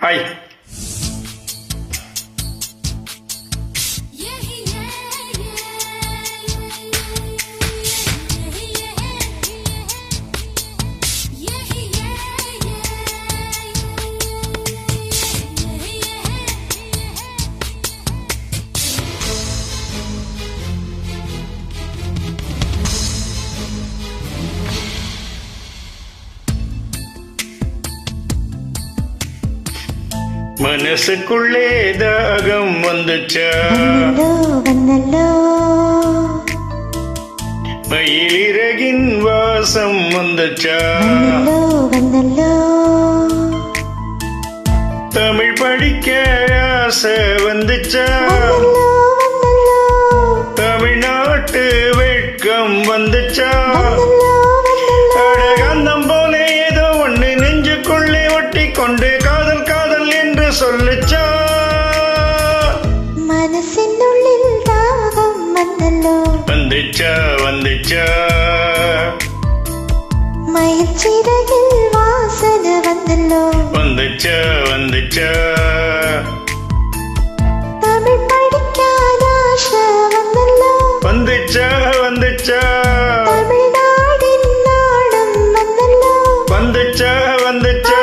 Hi. மனசுக்குள்ளே தாகம் வந்துச்சா, மயிலிறகின் வாசம் வந்துச்சா, தமிழ் படிக்க ஆசை வந்துச்சா, தமிழ்நாட்டு வெட்கம் வந்துச்சா, அடகாந்தம் போல ஏதோ ஒண்ணு நெஞ்சுக்குள்ளே ஒட்டி கொண்டு காதல் காதல் என்று சொல்லுச்சா, மனசினுள்ளில் தாகம் வந்தல்லோ வந்துச்சா வந்துச்சா, மயிற்சிறகில் வாசனை வந்தல்லோ வந்துச்சா வந்துச்சா, தமிழ் படிக்காத ஆசை வந்தல்லோ வந்துச்சா வந்துச்சா, தமிழ்நாடின் நாடம் வந்தல்லோ வந்துச்சா வந்துச்சா,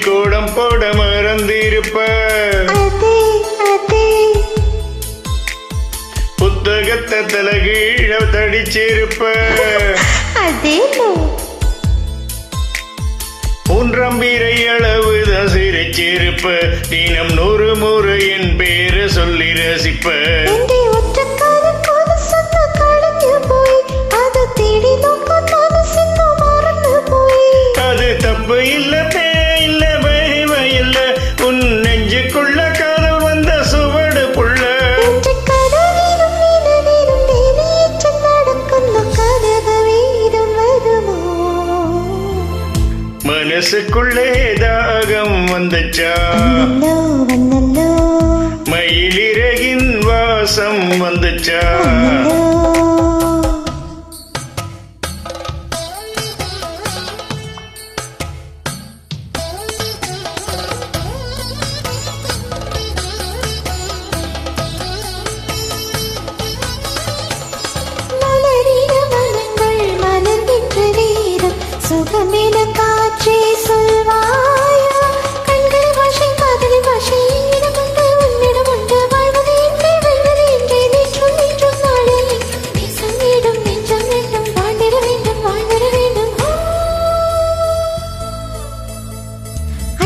கோடம் போட மறந்திருப்ப, புத்தகத்தை தலகீழ தடிச்சிருப்ப, மூன்றாம் பீரை அளவுதான் சிரிச்சிருப்ப, தினம் 100 முறை என் பேரை சொல்லி ரசிப்ப, அது தப்பு இல்ல இல்ல பயம இல்ல, உன் நெஞ்சுக்குள்ள காதல் வந்த சுவடு புள்ள, மனசுக்குள்ளே தாகம் வந்துச்சா, மயிலிறகின் வாசம் வந்துச்சா, சுகமென காற்றே சொல்வாயா, கண்கள் பாஷை காதலி பாஷை என்னிடம் உண்டு உன்னிடம் உண்டு, வாழ்வது என்றே வெல்வது என்றே நேற்றும் நேற்றும் நாளே நேசம் வேண்டும் நெஞ்சம் வேண்டும், வாழ்ந்திட வேண்டும் வாழ்ந்திட வேண்டும்,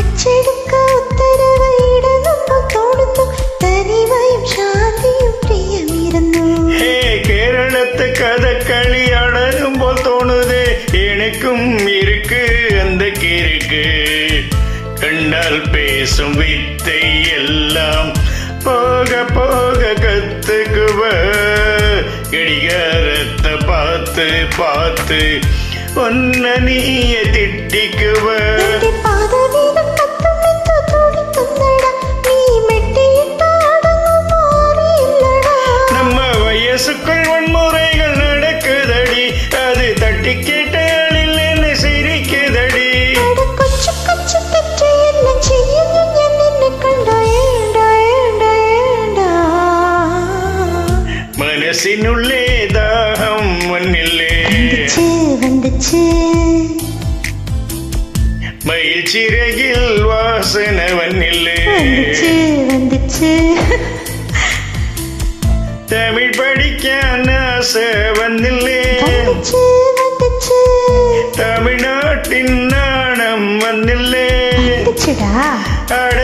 அச்செடுக்க உத்தரவு இட நம்ம தோணுന്നു, தனிமையும் சாந்தியும் பிரியம் இருന്നു, கேரளத்து கதகளி அடரும் போல் தோணுது, எனக்கும் இருக்கு அந்த கிறுக்கு, கண்டால் பேசும் வித்தை எல்லாம் போக போக கத்துக்குவ, கடிகாரத்தை பார்த்து பார்த்து ஒன்ன நீய திட்டிக்குவ, நம்ம வயசுக்குள் வன்முறைகள் நடக்குதடி, அது தட்டி கேட்டால் இல்லைன்னு சிரிக்குதடி, மனசினுள்ளே தாகம் மண்ணில்லே வந்துச்சு, மயில் சிறகில் வாசனை வண்ணில்லே, வந்துச்சு தமிழ் படிக்க படிக்கான ஆசை வந்தில்லே வந்துச்சு வந்துச்சு தமிழ்நாட்டின் நாணம் வந்தில்லே வந்துச்சுடா அட